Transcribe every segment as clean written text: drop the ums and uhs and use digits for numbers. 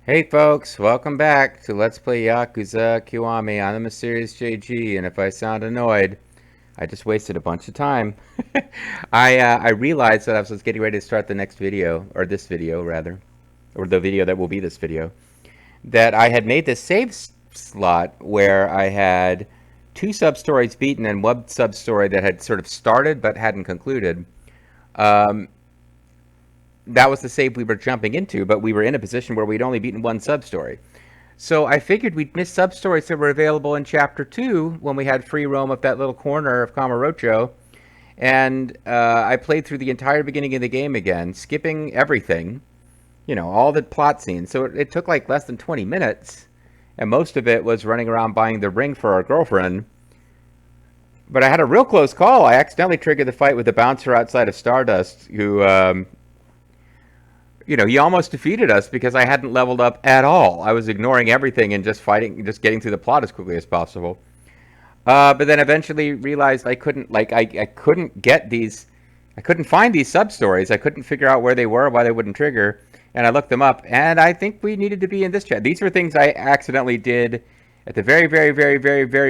Hey folks, welcome back to Let's Play Yakuza Kiwami. I'm the Mysterious JG, and if I sound annoyed, I just wasted a bunch of time. I realized that I was getting ready to start the next video, or this video rather, or the video that will be this video, that I had made this save slot where I had two sub-stories beaten and one sub-story that had sort of started but hadn't concluded. That was the save we were jumping into, but we were in a position where we'd only beaten one sub-story. So I figured we'd miss sub-stories that were available in Chapter 2 when we had free roam of that little corner of Kamurocho. And I played through the entire beginning of the game again, skipping everything, you know, all the plot scenes. So it took like less than 20 minutes, and most of it was running around buying the ring for our girlfriend. But I had a real close call. I accidentally triggered the fight with the bouncer outside of Stardust, who you know, he almost defeated us because I hadn't leveled up at all. I was ignoring everything and just fighting, just getting through the plot as quickly as possible. But then eventually realized I couldn't, like, I couldn't get these, I couldn't find these sub-stories. I couldn't figure out where they were, why they wouldn't trigger. And I looked them up, and I think we needed to be in this chat. These were things I accidentally did at the very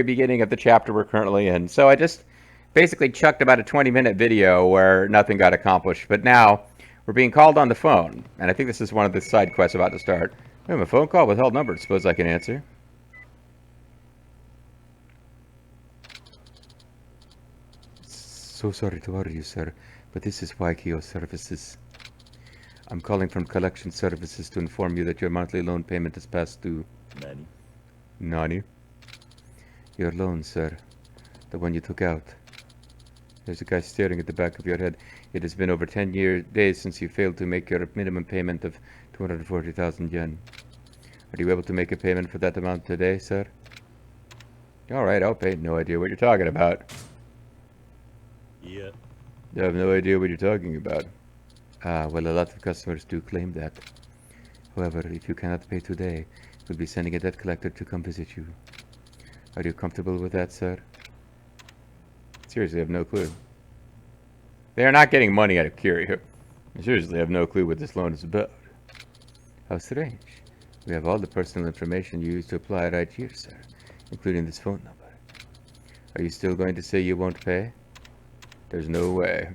beginning of the chapter we're currently in. So I just basically chucked about a 20-minute video where nothing got accomplished. But now we're being called on the phone, and I think this is one of the side quests about to start. I have a phone call with held number. Suppose I can answer. So sorry to worry you, sir, but this is YKO Services. I'm calling from Collection Services to inform you that your monthly loan payment is past due. Nani? Nani? Your loan, sir. The one you took out. There's a guy staring at the back of your head. It has been over 10 days since you failed to make your minimum payment of 240,000 yen. Are you able to make a payment for that amount today, sir? Alright, I'll pay. No idea what you're talking about. Yeah. I have no idea what you're talking about. Ah, well, a lot of customers do claim that. However, if you cannot pay today, we'll be sending a debt collector to come visit you. Are you comfortable with that, sir? Seriously, I have no clue. They are not getting money out of Curio. I seriously have no clue what this loan is about. How strange. We have all the personal information you used to apply right here, sir, including this phone number. Are you still going to say you won't pay? There's no way.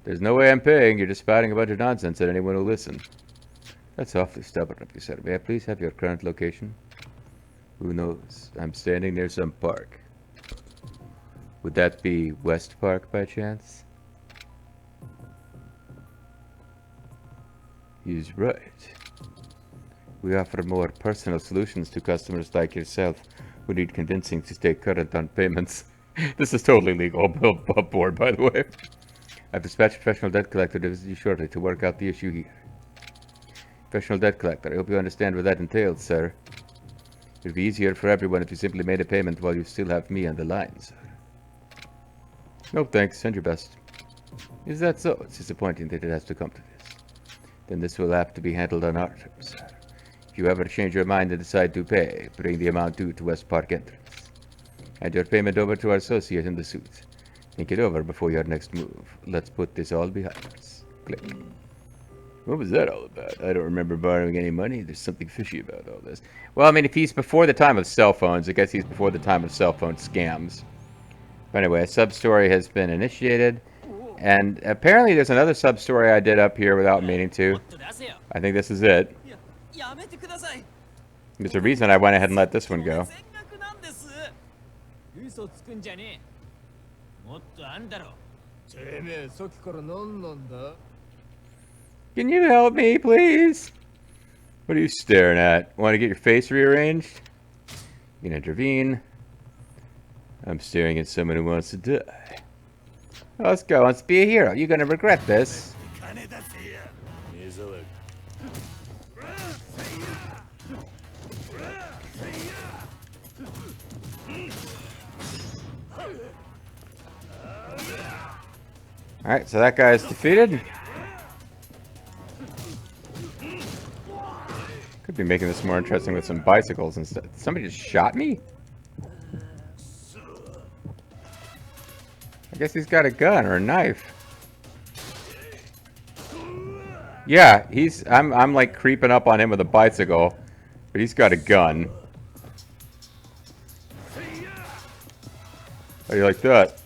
There's no way I'm paying. You're just spouting a bunch of nonsense at anyone who will listen. That's awfully stubborn of you, sir. May I please have your current location? Who knows? I'm standing near some park. Would that be West Park by chance? He's right. We offer more personal solutions to customers like yourself who need convincing to stay current on payments. This is totally legal above board, by the way. I've dispatched a professional debt collector to visit you shortly to work out the issue here. Professional debt collector, I hope you understand what that entails, sir. It would be easier for everyone if you simply made a payment while you still have me on the line, sir. No thanks, send your best. Is that so? It's disappointing that it has to come to this. Then this will have to be handled on our terms, sir. If you ever change your mind and decide to pay, bring the amount due to West Park entrance. Hand your payment over to our associate in the suit. Think it over before your next move. Let's put this all behind us. Click. What was that all about? I don't remember borrowing any money. There's something fishy about all this. Well, I mean, if he's before the time of cell phones, I guess he's before the time of cell phone scams. But anyway, a sub-story has been initiated. And apparently there's another sub-story I did up here without meaning to. I think this is it. There's a reason I went ahead and let this one go. Can you help me, please? What are you staring at? Want to get your face rearranged? You can intervene. I'm staring at someone who wants to die. Oh, this guy wants to be a hero. You're gonna regret this. Alright, so that guy's defeated. Could be making this more interesting with some bicycles instead. Somebody just shot me? I guess he's got a gun or a knife. Yeah, I'm like creeping up on him with a bicycle, but he's got a gun. How do you like that?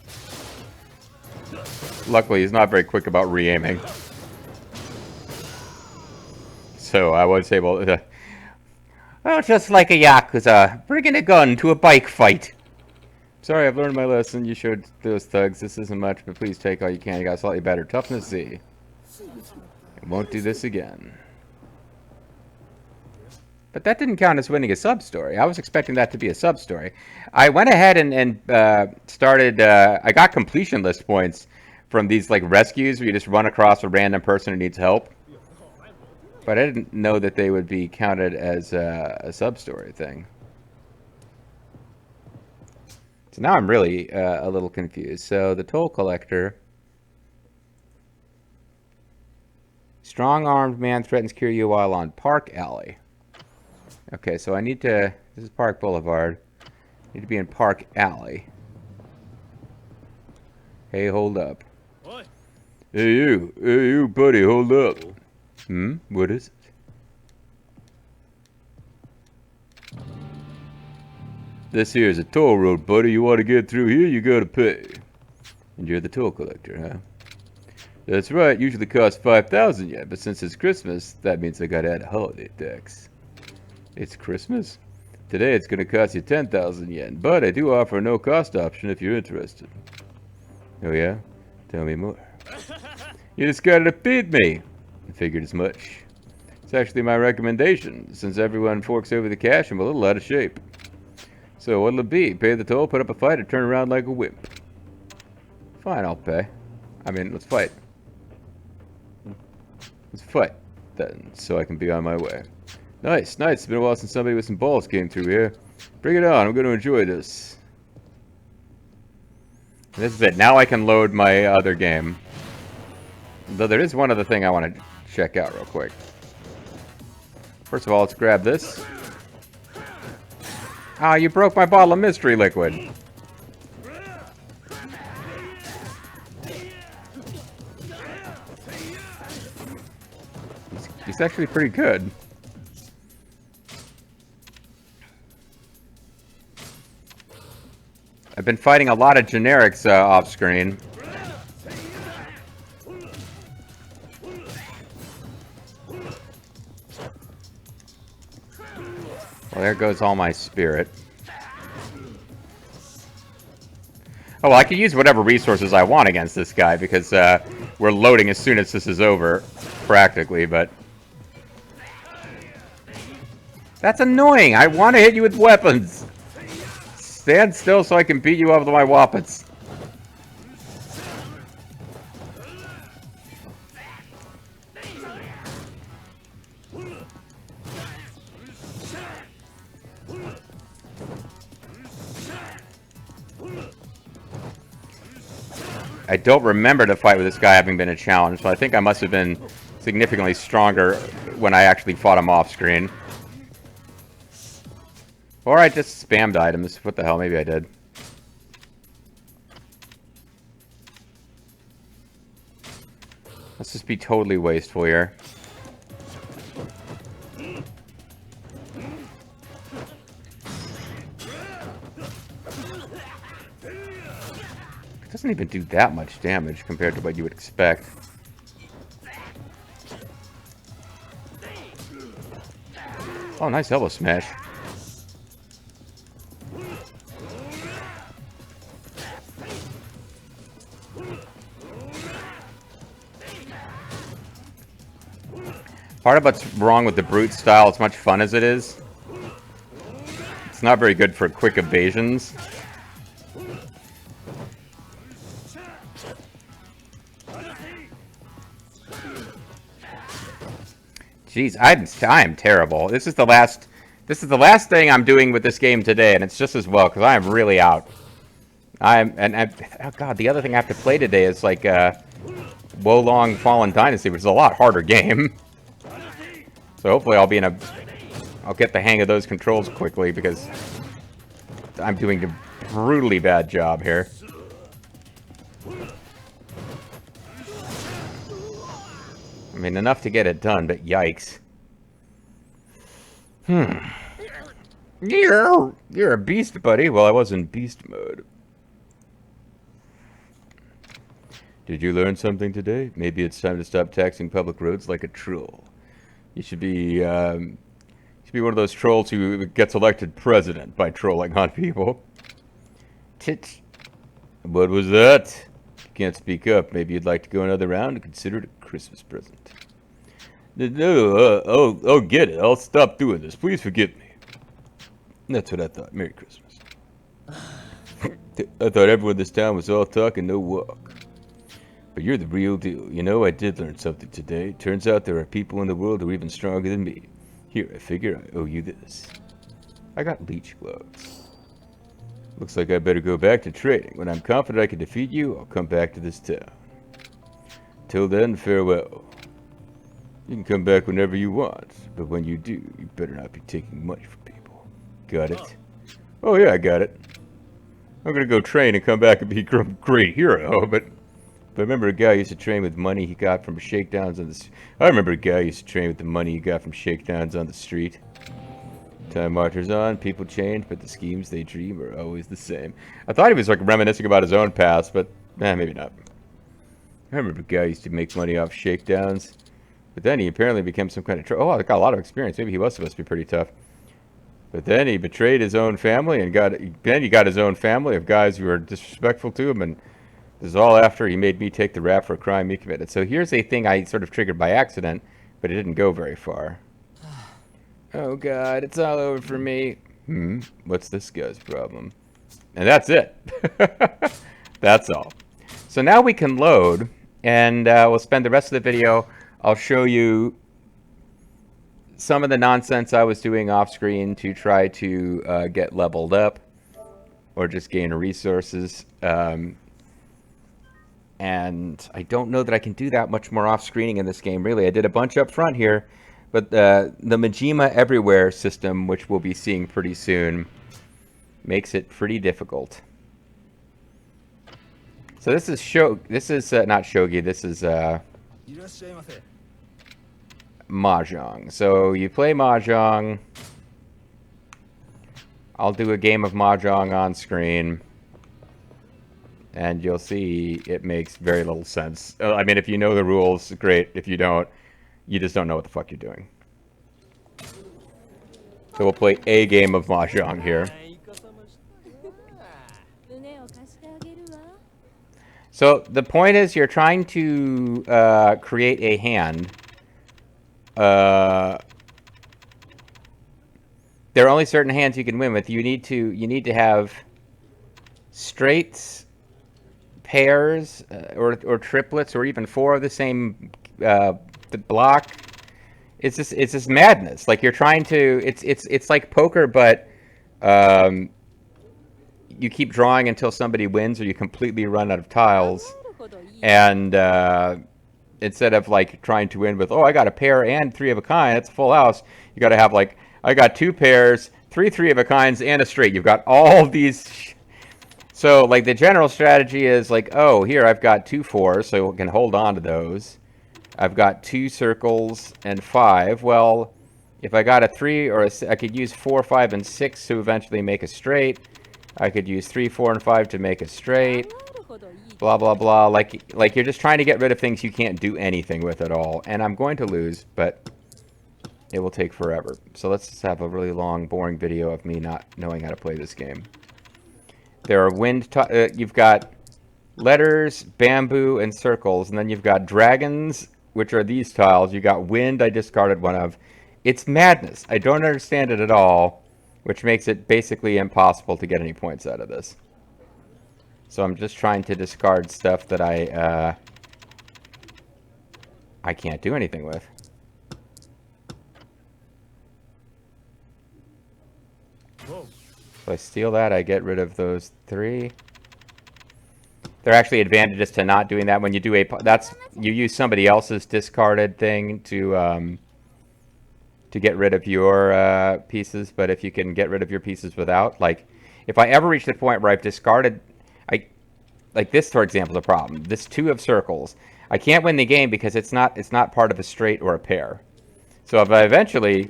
Luckily, he's not very quick about re-aiming. So I was able to... Well, just like a Yakuza, bringing a gun to a bike fight. Sorry, I've learned my lesson. You showed those thugs. This isn't much, but please take all you can. You got slightly better. Toughness Z. I won't do this again. But that didn't count as winning a sub-story. I was expecting that to be a sub-story. I went ahead and started... I got completion list points from these like rescues where you just run across a random person who needs help. But I didn't know that they would be counted as a sub-story thing. So now I'm really a little confused. So the toll collector... Strong-armed man threatens Kiryu while on Park Alley. Okay, so I need to... This is Park Boulevard. I need to be in Park Alley. Hey, hold up. What? Hey, you, buddy, hold up. What is it? This here is a toll road, buddy. You want to get through here, you gotta pay. And you're the toll collector, huh? That's right. Usually costs 5,000 yen, but since it's Christmas, that means I gotta add a holiday tax. It's Christmas? Today it's gonna cost you 10,000 yen, but I do offer a no-cost option if you're interested. Oh yeah? Tell me more. You just gotta feed me. I figured as much. It's actually my recommendation, since everyone forks over the cash, I'm a little out of shape. So what'll it be? Pay the toll, put up a fight, or turn around like a wimp? Fine, I'll pay. I mean, let's fight. Let's fight, then, so I can be on my way. Nice, nice. It's been a while since somebody with some balls came through here. Bring it on, I'm going to enjoy this. This is it. Now I can load my other game. Though there is one other thing I want to check out real quick. First of all, let's grab this. Ah, you broke my bottle of mystery liquid. He's actually pretty good. I've been fighting a lot of generics off screen. Well, there goes all my spirit. Oh, well, I can use whatever resources I want against this guy because we're loading as soon as this is over, practically, but... That's annoying! I want to hit you with weapons! Stand still so I can beat you up with my weapons. I don't remember to fight with this guy having been a challenge, so I think I must have been significantly stronger when I actually fought him off screen. Or I just spammed items. What the hell? Maybe I did. Let's just be totally wasteful here. It doesn't even do that much damage compared to what you would expect. Oh, nice elbow smash. Part of what's wrong with the brute style, as much fun as it is, it's not very good for quick evasions. Jeez, I am terrible. This is the last thing I'm doing with this game today, and it's just as well because I am really out. Oh god, the other thing I have to play today is like Wolong Fallen Dynasty, which is a lot harder game. So hopefully I'll get the hang of those controls quickly because I'm doing a brutally bad job here. I mean, enough to get it done, but yikes. You're a beast, buddy. Well, I was in beast mode. Did you learn something today? Maybe it's time to stop taxing public roads like a troll. You should be one of those trolls who gets elected president by trolling on people. Tits. What was that? You can't speak up. Maybe you'd like to go another round and consider it a Christmas present. No, I'll get it. I'll stop doing this. Please forgive me. That's what I thought. Merry Christmas. I thought everyone in this town was all talk and no walk. But you're the real deal. You know, I did learn something today. Turns out there are people in the world who are even stronger than me. Here, I figure I owe you this. I got leech gloves. Looks like I better go back to trading. When I'm confident I can defeat you, I'll come back to this town. Till then, farewell. You can come back whenever you want, but when you do, you better not be taking money from people. Got it? Oh yeah, I got it. I'm gonna go train and come back and be a great hero, but I remember a guy used to train with money he got from shakedowns on the... I remember a guy used to train with the money he got from shakedowns on the street. Time marches on, people change, but the schemes they dream are always the same. I thought he was like reminiscing about his own past, but maybe not. I remember a guy used to make money off shakedowns, but then he apparently became some kind of... Oh, I got a lot of experience. Maybe he was supposed to be pretty tough. But then he betrayed his own family and he got his own family of guys who were disrespectful to him, and this is all after he made me take the rap for a crime he committed. So here's a thing I sort of triggered by accident, but it didn't go very far. Oh god, it's all over for me. What's this guy's problem? And that's it. That's all. So now we can load, and we'll spend the rest of the video. I'll show you some of the nonsense I was doing off screen to try to get leveled up or just gain resources. And I don't know that I can do that much more off screening in this game, really. I did a bunch up front here, but the MAJIMA Everywhere system, which we'll be seeing pretty soon, makes it pretty difficult. So this is not shogi, this is mahjong. So you play mahjong. I'll do a game of mahjong on screen, and you'll see it makes very little sense. I mean, if you know the rules, great. If you don't, you just don't know what the fuck you're doing. So we'll play a game of mahjong here. So the point is, you're trying to create a hand. There are only certain hands you can win with. You need to have straights, pairs, or triplets, or even four of the same block. It's just madness. Like you're trying to. It's like poker, but you keep drawing until somebody wins, or you completely run out of tiles. And instead of like trying to win with, oh, I got a pair and three of a kind, it's a full house. You got to have like, I got two pairs, three of a kinds, and a straight. You've got all these. So like the general strategy is like, oh, here I've got 2 4s, so we can hold on to those. I've got 2 circles and 5. Well, if I got a 3 or a 6, I could use 4, 5, and 6 to eventually make a straight. I could use 3, 4, and 5 to make a straight. Blah blah blah. Like you're just trying to get rid of things you can't do anything with at all. And I'm going to lose, but it will take forever. So let's just have a really long, boring video of me not knowing how to play this game. There are you've got letters, bamboo, and circles, and then you've got dragons, which are these tiles. You got wind, I discarded one of. It's madness. I don't understand it at all, which makes it basically impossible to get any points out of this. So I'm just trying to discard stuff that I can't do anything with. Whoa. So I steal that, I get rid of those 3. There are actually advantages to not doing that. When you do you use somebody else's discarded thing to get rid of your pieces. But if you can get rid of your pieces without, like, if I ever reach the point where I've discarded, like this, for example, the problem. This 2 of circles. I can't win the game because it's not part of a straight or a pair. So if I eventually,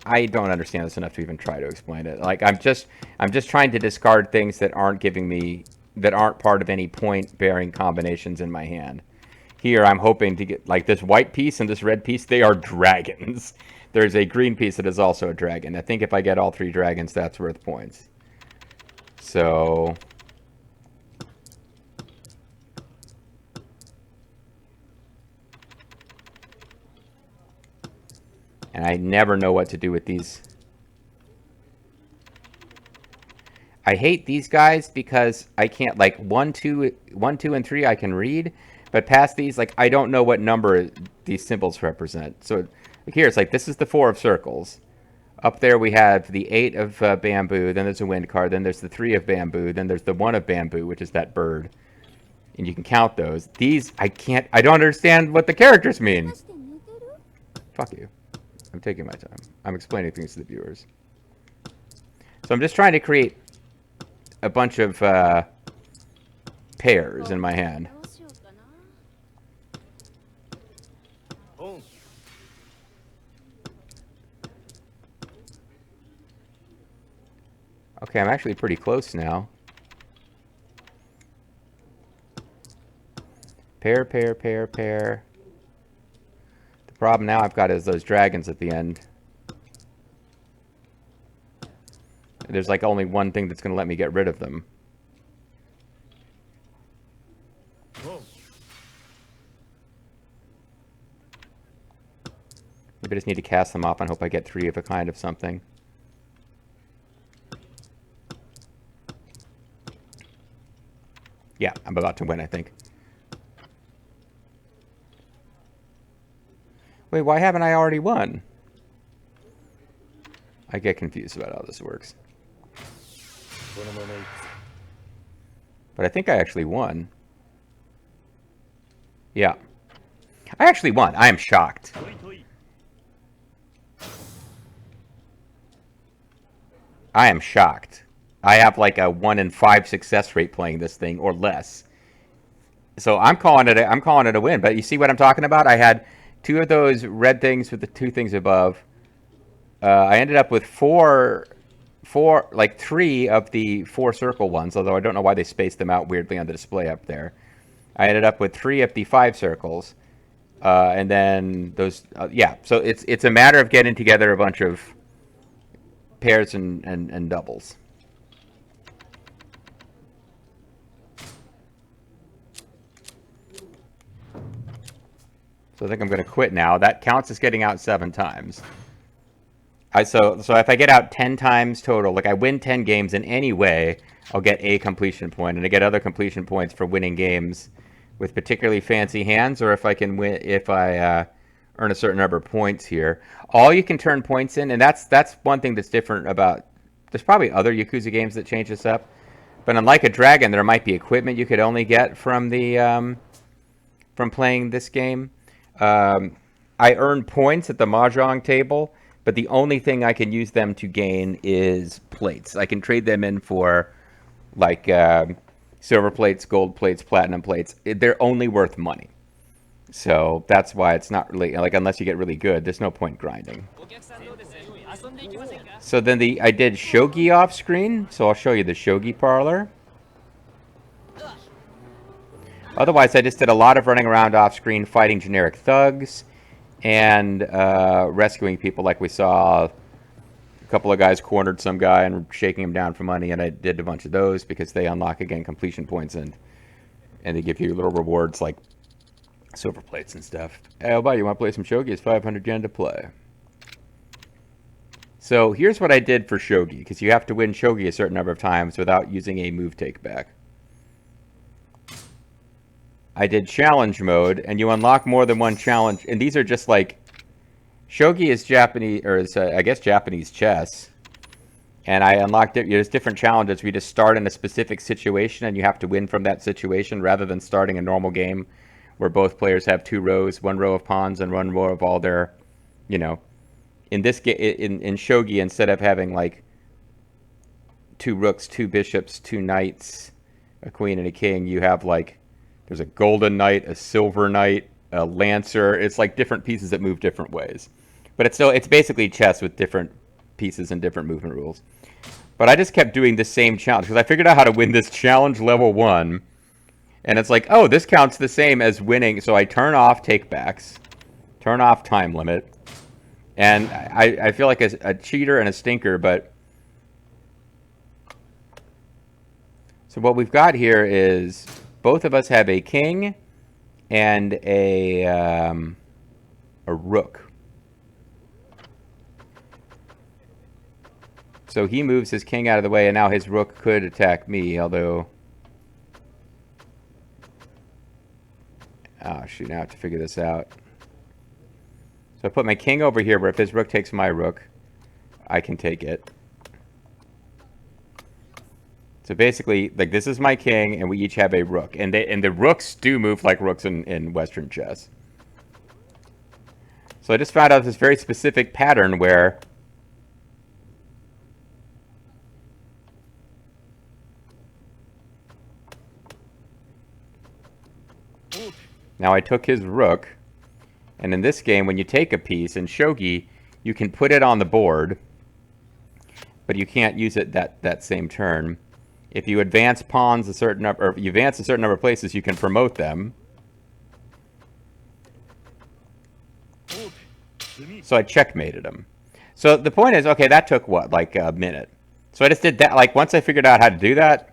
I don't understand this enough to even try to explain it. Like I'm just trying to discard things that aren't part of any point bearing combinations in my hand. Here I'm hoping to get like this white piece and this red piece, they are dragons. There's a green piece that is also a dragon. I think if I get all 3 dragons, that's worth points. So and I never know what to do with these. I hate these guys because I can't, like 1, 2, and 3 I can read, but past these, like I don't know what number these symbols represent. So like here it's like this is the 4 of circles. Up there we have the 8 of bamboo, then there's a wind card, then there's the 3 of bamboo, then there's the 1 of bamboo, which is that bird. And you can count those. These, I don't understand what the characters mean. Fuck you. I'm taking my time. I'm explaining things to the viewers. So I'm just trying to create a bunch of pairs in my hand. Okay, I'm actually pretty close now. Pair, pair, pair, pair. The problem now I've got is those dragons at the end. There's like only one thing that's going to let me get rid of them. Maybe I just need to cast them off and hope I get 3 of a kind of something. Yeah, I'm about to win, I think. Wait, why haven't I already won? I get confused about how this works. But I think I actually won. Yeah. I actually won. I am shocked. I am shocked. I have like a 1 in 5 success rate playing this thing or less. So I'm calling it a win. But you see what I'm talking about? I had 2 of those red things with the 2 things above. I ended up with 3 of the 4 circle ones, although I don't know why they spaced them out weirdly on the display up there. I ended up with 3 of the 5 circles. And then those, yeah. So it's a matter of getting together a bunch of pairs and doubles. So I think I'm going to quit now. That counts as getting out 7 times. So if I get out 10 times total, like I win 10 games in any way, I'll get a completion point, and I get other completion points for winning games with particularly fancy hands, or if I can win, if I earn a certain number of points here. All you can turn points in, and that's one thing that's different about. There's probably other Yakuza games that change this up, but unlike a Dragon, there might be equipment you could only get from the from playing this game. I earn points at the mahjong table, but the only thing I can use them to gain is plates. I can trade them in for like silver plates, gold plates, platinum plates. They're only worth money. So that's why it's not really, like, unless you get really good, there's no point grinding. So then I did shogi off screen, so I'll show you the shogi parlor. Otherwise, I just did a lot of running around off screen, fighting generic thugs, and rescuing people, like we saw. A couple of guys cornered some guy and shaking him down for money, and I did a bunch of those because they unlock, again, completion points, and they give you little rewards like silver plates and stuff. Hey, oh, you want to play some shogi? It's 500 yen to play. So here's what I did for shogi, because you have to win shogi a certain number of times without using a move take back. I did challenge mode, and you unlock more than one challenge, and these are just like, shogi is Japanese, or is I guess Japanese chess, and I unlocked it. There's different challenges. We just start in a specific situation, and you have to win from that situation, rather than starting a normal game where both players have 2 rows, 1 row of pawns and 1 row of all their, you know. In this game, in shogi, instead of having like 2 rooks, 2 bishops, 2 knights, a queen, and a king, you have like There's a golden knight, a silver knight, a lancer. It's like different pieces that move different ways. But it's basically chess with different pieces and different movement rules. But I just kept doing the same challenge because I figured out how to win this challenge level 1. And it's like, oh, this counts the same as winning. So I turn off takebacks, turn off time limit. And I feel like a cheater and a stinker, but... So what we've got here is both of us have a king and a rook. So he moves his king out of the way, and now his rook could attack me, although... Oh, shoot, now I have to figure this out. So I put my king over here, where if his rook takes my rook, I can take it. So basically, like, this is my king, and we each have a rook. And the rooks do move like rooks in Western chess. So I just found out this very specific pattern where... Now I took his rook, and in this game, when you take a piece, in shogi, you can put it on the board, but you can't use it that same turn. If you advance pawns a certain number, or if you advance a certain number of places, you can promote them. So I checkmated him. So the point is, okay, that took what, like a minute. So I just did that, like once I figured out how to do that,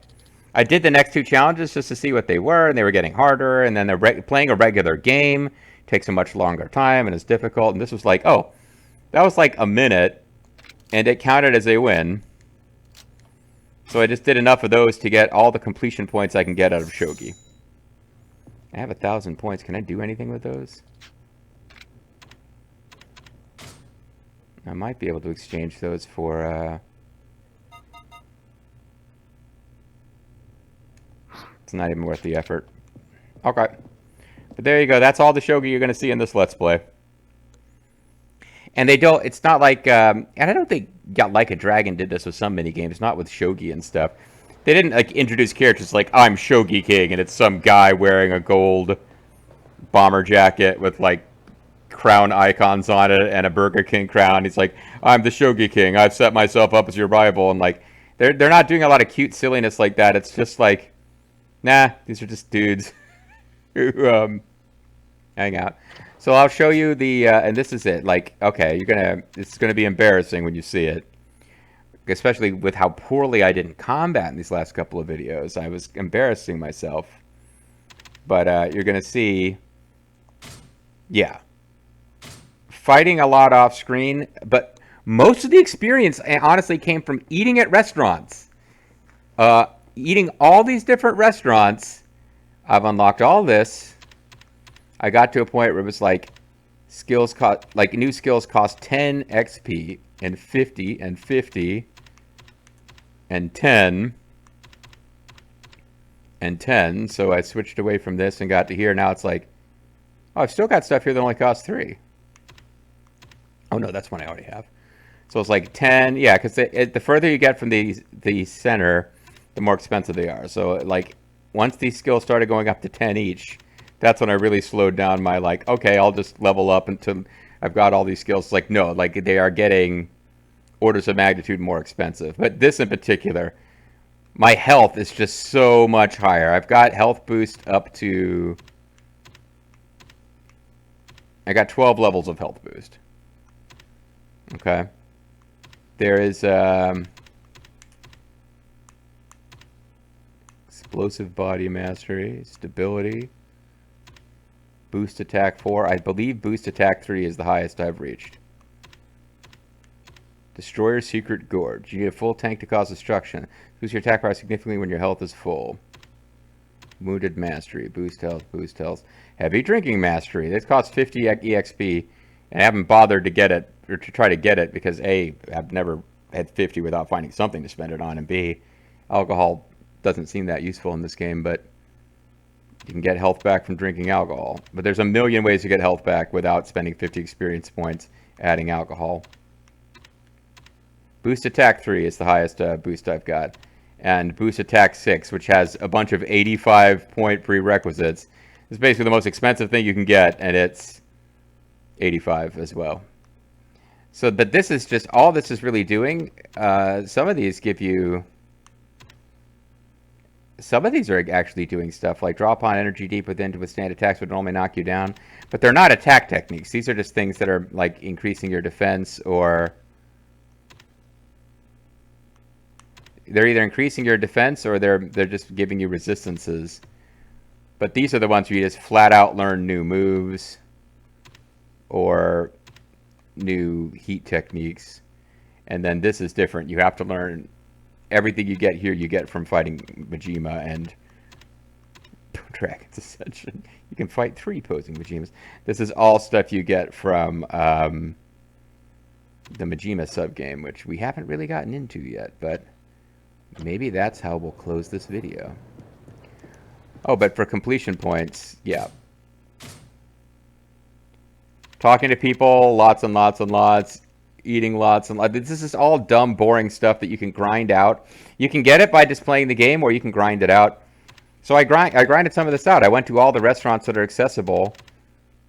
I did the next 2 challenges just to see what they were, and they were getting harder, and then they're playing a regular game takes a much longer time and is difficult, and this was like, oh, that was like a minute, and it counted as a win. So I just did enough of those to get all the completion points I can get out of shogi. I have 1,000 points. Can I do anything with those? I might be able to exchange those for... It's not even worth the effort. Okay. But there you go. That's all the shogi you're going to see in this Let's Play. And they don't... It's not like... and I don't think Like a Dragon did this with some minigames, not with shogi and stuff. They didn't, like, introduce characters like, I'm Shogi King, and it's some guy wearing a gold bomber jacket with, like, crown icons on it and a Burger King crown. He's like, I'm the Shogi King. I've set myself up as your rival. And, like, they're not doing a lot of cute silliness like that. It's just like... Nah, these are just dudes who hang out. So I'll show you the, and this is it. Like, okay, it's gonna be embarrassing when you see it, especially with how poorly I did in combat in these last couple of videos. I was embarrassing myself, but you're gonna see, yeah, fighting a lot off screen, but most of the experience honestly came from eating at restaurants. Eating all these different restaurants. I've unlocked all this. I got to a point where it was like skills cost, like new skills cost 10 XP and 50 and 50 and 10 and 10. So I switched away from this and got to here. Now it's like, oh, I've still got stuff here that only costs 3. Oh no, that's one I already have. So it's like 10. Yeah, because the further you get from the center, the more expensive they are. So, like, once these skills started going up to 10 each, that's when I really slowed down my, like, okay, I'll just level up until I've got all these skills. It's like, no, like, they are getting orders of magnitude more expensive. But this in particular, my health is just so much higher. I've got health boost up to... I got 12 levels of health boost. Okay. There is... Explosive body mastery, stability, boost attack 4. I believe boost attack 3 is the highest I've reached. Destroyer secret gorge. You need a full tank to cause destruction. Boost your attack power significantly when your health is full. Wounded mastery, boost health, boost health. Heavy drinking mastery. This costs 50 EXP, and I haven't bothered to get it, or to try to get it, because A, I've never had 50 without finding something to spend it on, and B, alcohol doesn't seem that useful in this game, but you can get health back from drinking alcohol. But there's a million ways to get health back without spending 50 experience points adding alcohol. Boost attack 3 is the highest boost I've got. and boost attack 6, which has a bunch of 85-point prerequisites. It's basically the most expensive thing you can get, and it's 85 as well. So, but this is just, all this is really doing, some of these give you, some of these are actually doing stuff like draw upon energy deep within to withstand attacks would normally knock you down. But they're not attack techniques. These are just things that are like increasing your defense, or they're either increasing your defense or they're just giving you resistances. But these are the ones where you just flat out learn new moves or new heat techniques. And then this is different. You have to learn everything you get here, you get from fighting Majima and Dragon's Ascension. You can fight 3 opposing Majimas. This is all stuff you get from the Majima subgame, which we haven't really gotten into yet, but maybe that's how we'll close this video. Oh, but for completion points, yeah. Talking to people, lots and lots and lots. Eating lots and lots. This is all dumb, boring stuff that you can grind out. You can get it by just playing the game, or you can grind it out. So I grinded some of this out. I went to all the restaurants that are accessible,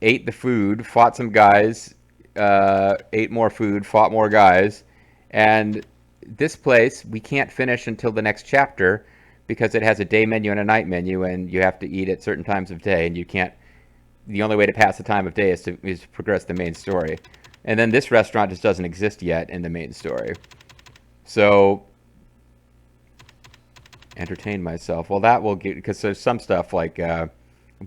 ate the food, fought some guys, ate more food, fought more guys, and this place we can't finish until the next chapter because it has a day menu and a night menu, and you have to eat at certain times of day, and you can't. The only way to pass the time of day is to progress the main story. And then this restaurant just doesn't exist yet in the main story. So, entertain myself. Well, that will get, because there's some stuff like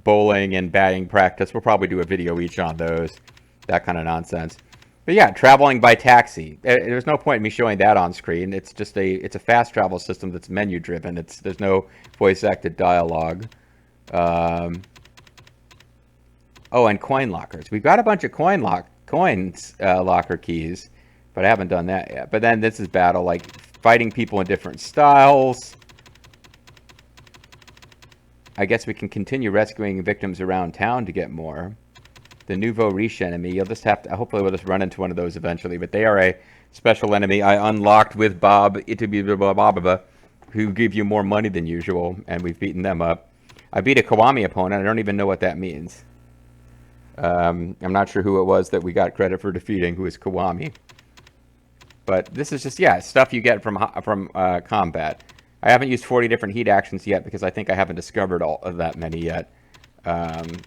bowling and batting practice. We'll probably do a video each on those. That kind of nonsense. But yeah, traveling by taxi. There's no point in me showing that on screen. It's just it's a fast travel system that's menu driven. There's no voice acted dialogue. Oh, and coin lockers. We've got a bunch of coins locker keys, but I haven't done that yet. But then this is battle, like fighting people in different styles. I guess we can continue rescuing victims around town to get more. The nouveau riche enemy, you'll just have to, hopefully we'll just run into one of those eventually, but they are a special enemy I unlocked with Bob, who give you more money than usual, and we've beaten them up. I beat a Kiwami opponent. I don't even know what that means. I'm not sure who it was that we got credit for defeating, who is Kiwami. But this is just, yeah, stuff you get from combat. I haven't used 40 different heat actions yet because I think I haven't discovered all of that many yet. I've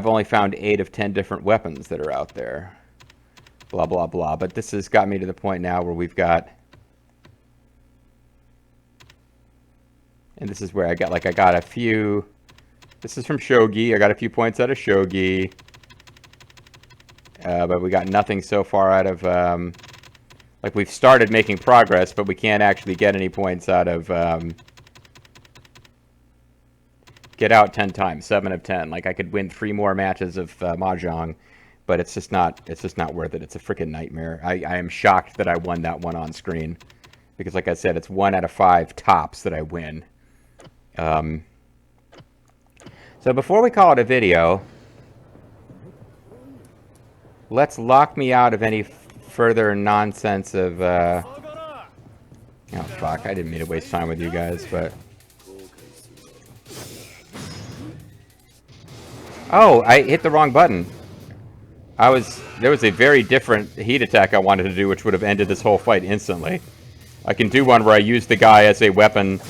only found 8 of 10 different weapons that are out there. Blah, blah, blah. But this has got me to the point now where we've got... And this is where I got a few... This is from shogi. I got a few points out of shogi. But we got nothing so far out of... like, we've started making progress, but we can't actually get any points out of... get out 10 times, 7 of 10. Like, I could win 3 more matches of mahjong, but it's just not worth it. It's a freaking nightmare. I am shocked that I won that one on screen. Because, like I said, it's 1 out of 5 tops that I win. So before we call it a video, let's lock me out of any further nonsense of, oh fuck, I didn't mean to waste time with you guys, but... Oh, I hit the wrong button. There was a very different heat attack I wanted to do, which would have ended this whole fight instantly. I can do one where I use the guy as a weapon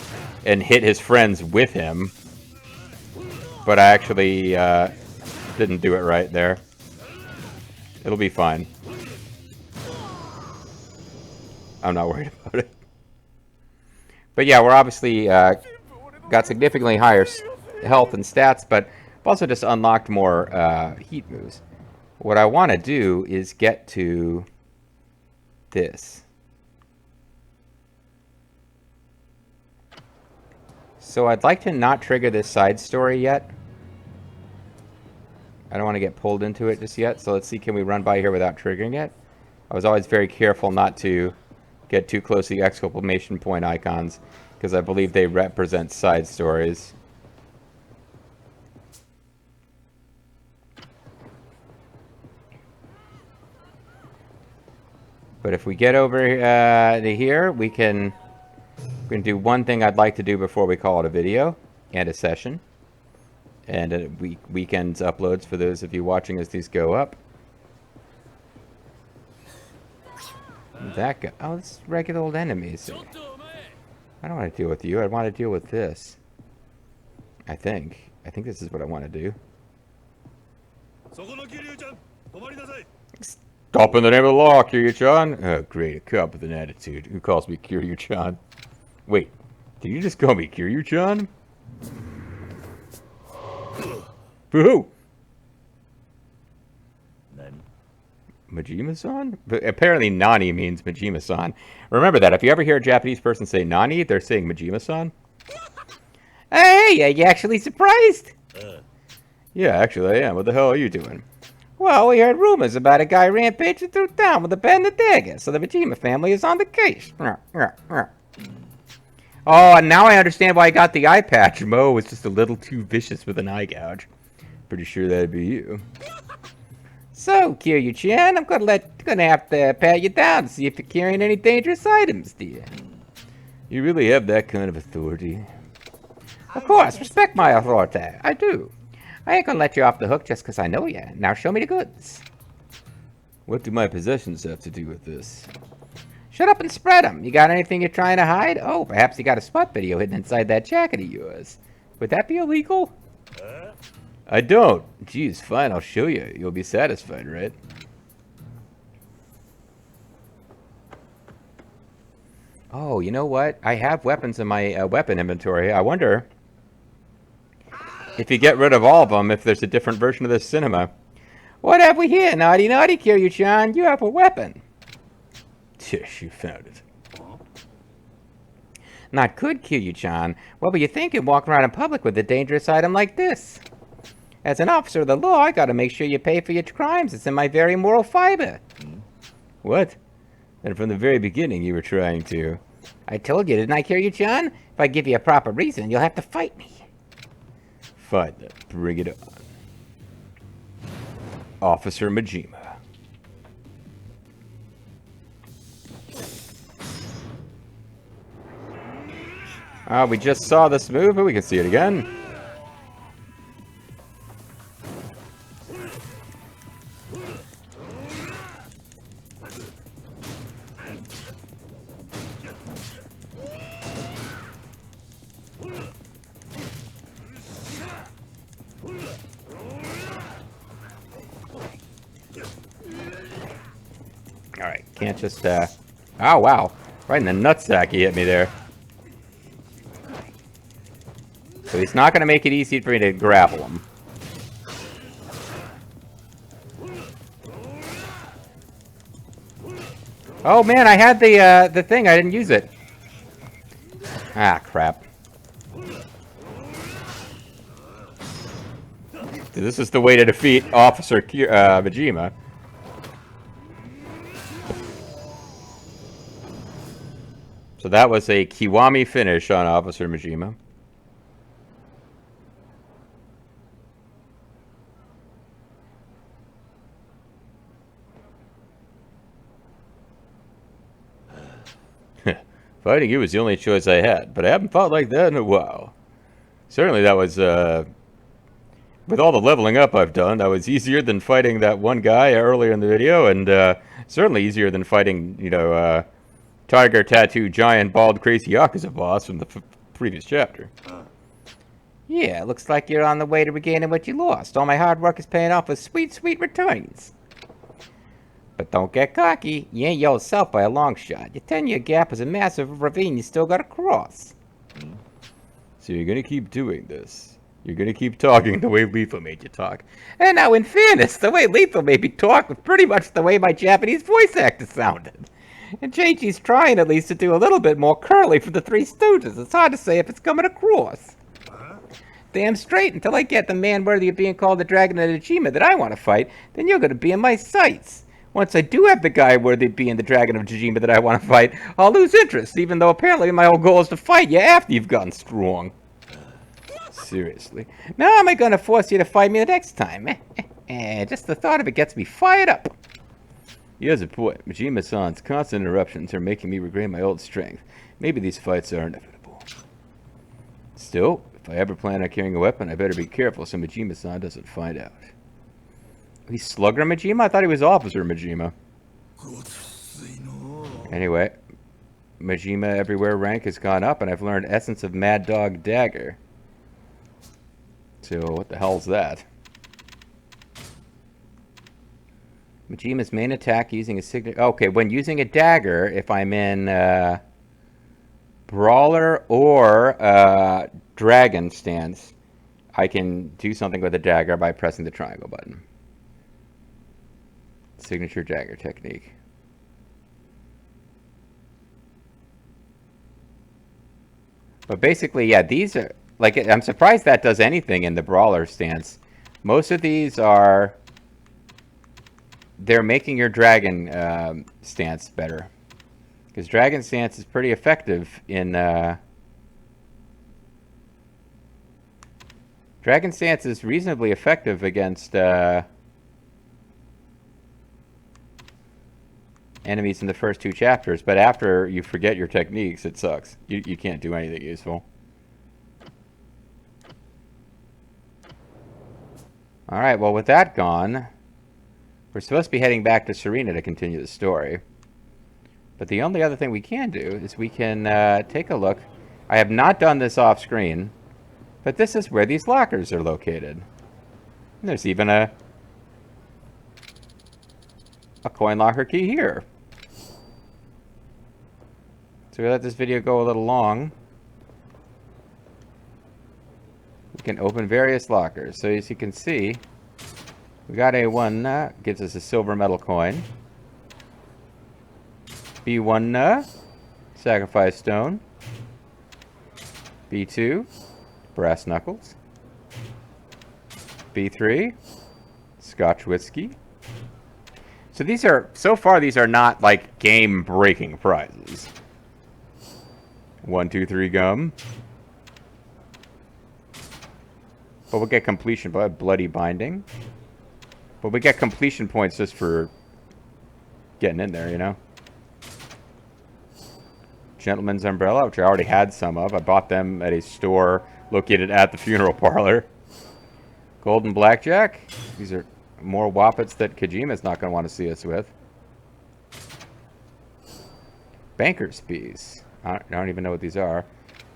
and hit his friends with him. But I actually didn't do it right there. It'll be fine. I'm not worried about it. But yeah, we're obviously got significantly higher health and stats, but I've also just unlocked more heat moves. What I want to do is get to this. So I'd like to not trigger this side story yet. I don't want to get pulled into it just yet, so let's see, can we run by here without triggering it? I was always very careful not to get too close to the exclamation point icons, because I believe they represent side stories. But if we get over to here, we can We're going to do one thing I'd like to do before we call it a video and a session. And a weekends uploads for those of you watching as these go up. That guy. Oh, it's regular old enemies. I don't want to deal with you. I want to deal with this. I think this is what I want to do. Stop in the name of the law, Kiryu-chan. Oh, great. A cop with an attitude. Who calls me Kiryu-chan? Wait. Did you just call me Kiryu-chan? Boo! Majima-san? But apparently Nani means Majima-san. Remember that. If you ever hear a Japanese person say Nani, they're saying Majima-san. Hey, are you actually surprised? Yeah, actually I am. What the hell are you doing? Well, we heard rumors about a guy rampaging through town with a pen and dagger, so the Majima family is on the case. Oh, and now I understand why I got the eye patch. Mo was just a little too vicious with an eye gouge. Pretty sure that'd be you. So, Kiryu-chan, I'm gonna have to pat you down to see if you're carrying any dangerous items, dear. You really have that kind of authority? Of course, respect my authority. I do. I ain't gonna let you off the hook just because I know you. Now show me the goods. What do my possessions have to do with this? Shut up and spread them. You got anything you're trying to hide? Oh, perhaps you got a spot video hidden inside that jacket of yours. Would that be illegal? I don't. Geez, fine, I'll show you. You'll be satisfied, right? Oh, you know what? I have weapons in my weapon inventory. I wonder if you get rid of all of them, if there's a different version of this cinema. What have we here, naughty Kiryu-chan? You have a weapon. Tish, you found it. Not good, Kiryu-chan. What were you thinking walking around in public with a dangerous item like this? As an officer of the law, I gotta make sure you pay for your crimes. It's in my very moral fiber. What? And from the very beginning, you were trying to... I told you, didn't I, Kiryu-chan? If I give you a proper reason, you'll have to fight me. Fine then. Bring it on. Officer Majima. We just saw this move, but we can see it again. Alright, can't just, oh, wow. Right in the nutsack he hit me there. So he's not going to make it easy for me to grapple him. Oh, man, I had the thing. I didn't use it. Ah, crap. This is the way to defeat Officer Majima. So that was a Kiwami finish on Officer Majima. Fighting you was the only choice I had, but I haven't fought like that in a while. Certainly that was, with all the leveling up I've done, that was easier than fighting that one guy earlier in the video, and certainly easier than fighting, you know, Tiger Tattoo Giant Bald Crazy Yakuza boss from the previous chapter. Yeah, looks like you're on the way to regaining what you lost. All my hard work is paying off with sweet, sweet returns. But don't get cocky. You ain't yourself by a long shot. Your 10-year gap is a massive ravine you still gotta cross. So you're gonna keep doing this. You're gonna keep talking the way Lethal made you talk. And now, in fairness, the way Lethal made me talk was pretty much the way my Japanese voice actor sounded. And JG's trying at least to do a little bit more curly for the Three Stooges. It's hard to say if it's coming across. Damn straight, until I get the man worthy of being called the Dragon of Najima that I want to fight, then you're gonna be in my sights. Once I do have the guy worthy of being the Dragon of Najima that I want to fight, I'll lose interest, even though apparently my whole goal is to fight you after you've gotten strong. Seriously. Now am I going to force you to fight me the next time? Just the thought of it gets me fired up. He has a point. Majima-san's constant interruptions are making me regain my old strength. Maybe these fights are inevitable. Still, if I ever plan on carrying a weapon, I better be careful so Majima-san doesn't find out. He's Slugger Majima? I thought he was Officer Majima. Anyway, Majima Everywhere rank has gone up, and I've learned Essence of Mad Dog Dagger. So, what the hell's that? Majima's main attack using a signature... Okay, when using a dagger, if I'm in Brawler or Dragon stance, I can do something with a dagger by pressing the triangle button. Signature dagger technique. But basically, yeah, these are... Like, I'm surprised that does anything in the Brawler stance. Most of these are... They're making your Dragon stance better. Because Dragon stance is pretty effective in... Dragon stance is reasonably effective against enemies in the first 2 chapters, but after you forget your techniques, it sucks. You can't do anything useful. Alright, well with that gone, we're supposed to be heading back to Serena to continue the story. But the only other thing we can do is we can take a look. I have not done this off screen, but this is where these lockers are located. And there's even a coin locker key here. So we let this video go a little long. We can open various lockers. So as you can see, we got A1, gives us a silver metal coin. B1, sacrifice stone. B2, brass knuckles. B3, Scotch whiskey. So these are, so far these are not like game-breaking prizes. 1, 2, 3 gum. But we'll get completion, bloody binding. But we get completion points just for getting in there, you know. Gentleman's umbrella, which I already had some of. I bought them at a store located at the funeral parlor. Golden blackjack. These are more wappets that Kojima's not going to want to see us with. Banker's fees. I don't even know what these are.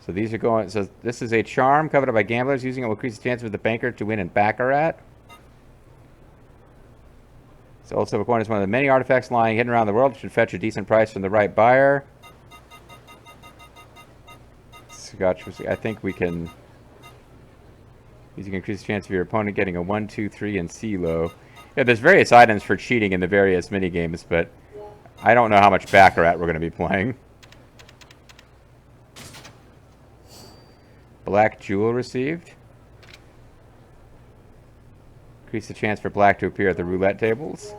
So these are going... So this is a charm coveted by gamblers. Using it will increase the chance for the banker to win in Baccarat. So also, a coin is one of the many artifacts lying hidden around the world. It should fetch a decent price from the right buyer. Scotch whiskey. I think we can... Using increase the chance of your opponent getting a 1, 2, 3, and C-low. Yeah, there's various items for cheating in the various minigames, but I don't know how much Baccarat we're going to be playing. Black jewel received. Increase the chance for black to appear at the roulette tables.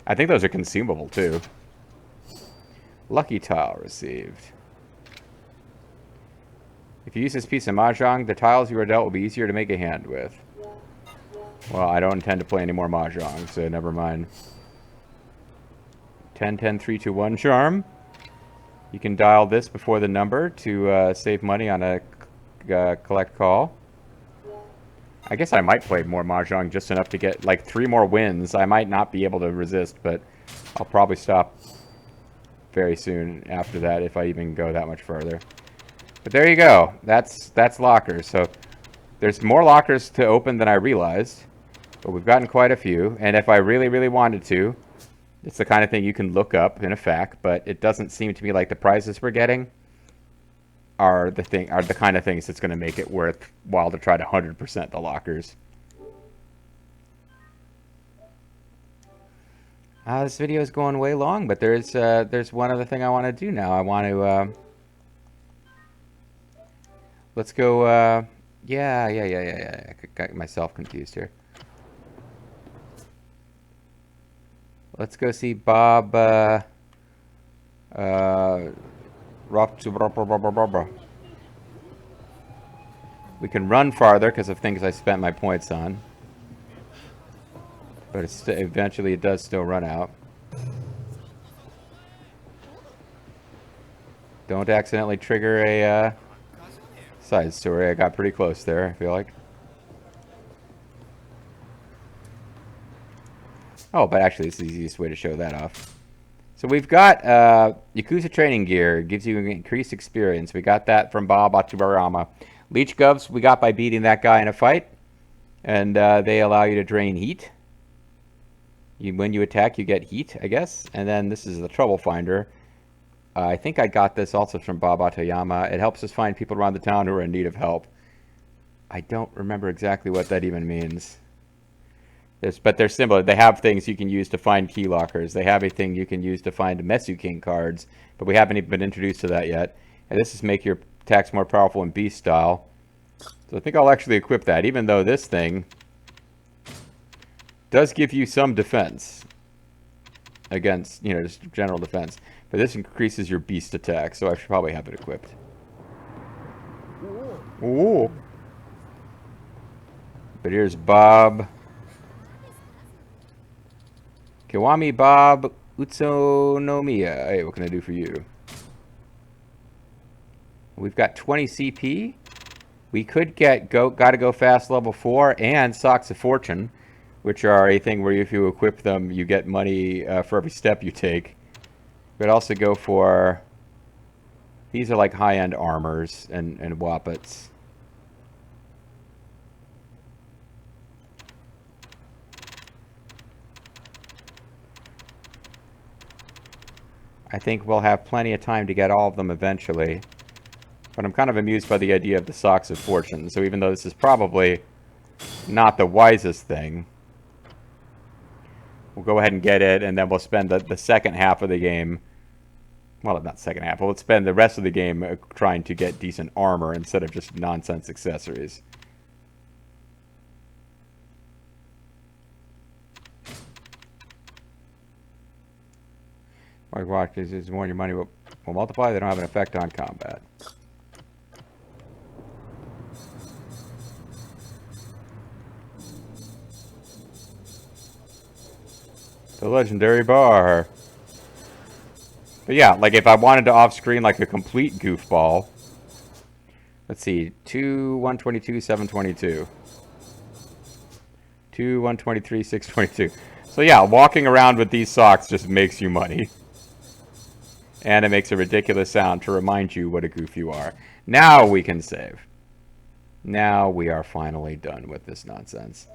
I think those are consumable, too. Lucky tile received. If you use this piece of mahjong, the tiles you are dealt will be easier to make a hand with. Well, I don't intend to play any more mahjong, so never mind. 10, 10, 3, 2, 1 charm. You can dial this before the number to save money on a collect call. I guess I might play more mahjong just enough to get like 3 more wins. I might not be able to resist, but I'll probably stop very soon after that if I even go that much further. But there you go. That's lockers. So there's more lockers to open than I realized, but we've gotten quite a few. And if I really, really wanted to, it's the kind of thing you can look up in a fact, but it doesn't seem to me like the prizes we're getting are the kind of things that's going to make it worthwhile to try to 100% the lockers. This video is going way long, but there's one other thing I want to do now. I want to let's go. Yeah. I got myself confused here. Let's go see Bob. We can run farther because of things I spent my points on, but eventually it does still run out. Don't accidentally trigger a side story. I got pretty close there, I feel like. Oh, but actually, this is the easiest way to show that off. So we've got Yakuza training gear. Gives you increased experience. We got that from Bob Atsubarama. Leech gloves we got by beating that guy in a fight. And they allow you to drain heat. When you attack, you get heat, I guess. And then this is the Trouble Finder. I think I got this also from Bob Atayama. It helps us find people around the town who are in need of help. I don't remember exactly what that even means. But they're similar. They have things you can use to find key lockers. They have a thing you can use to find Mesu King cards, but we haven't even been introduced to that yet. And this is make your attacks more powerful in beast style. So I think I'll actually equip that, even though this thing does give you some defense against, you know, just general defense. But this increases your beast attack, so I should probably have it equipped. Ooh. But here's Bob Kiwami, Bob Utsunomiya. Hey, what can I do for you? We've got 20 CP. We could get Gotta Go Fast level 4 and Socks of Fortune, which are a thing where if you equip them, you get money for every step you take. We could also go for... These are like high-end armors and wappets. I think we'll have plenty of time to get all of them eventually. But I'm kind of amused by the idea of the Socks of Fortune. So even though this is probably not the wisest thing, we'll go ahead and get it, and then we'll spend the second half of the game... Well, not second half. We'll spend the rest of the game trying to get decent armor instead of just nonsense accessories. Watch is more your money will multiply. They don't have an effect on combat. The legendary bar. But yeah, like if I wanted to off-screen like a complete goofball. Let's see, 2, 122, 722. 2, 123, 622. So yeah, walking around with these socks just makes you money. And it makes a ridiculous sound to remind you what a goof you are. Now we can save. Now we are finally done with this nonsense.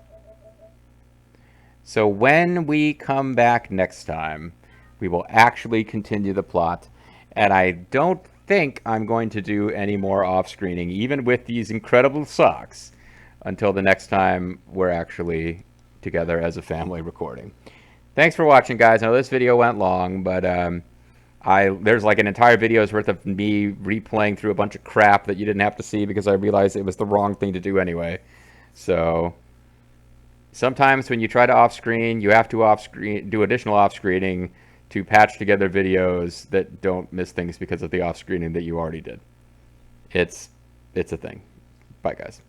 So when we come back next time, we will actually continue the plot. And I don't think I'm going to do any more off-screening, even with these incredible socks, until the next time we're actually together as a family recording. Thanks for watching, guys. I know this video went long, but there's like an entire video's worth of me replaying through a bunch of crap that you didn't have to see because I realized it was the wrong thing to do anyway. So sometimes when you try to off-screen, you have to do additional off-screening to patch together videos that don't miss things because of the off-screening that you already did. It's a thing. Bye, guys.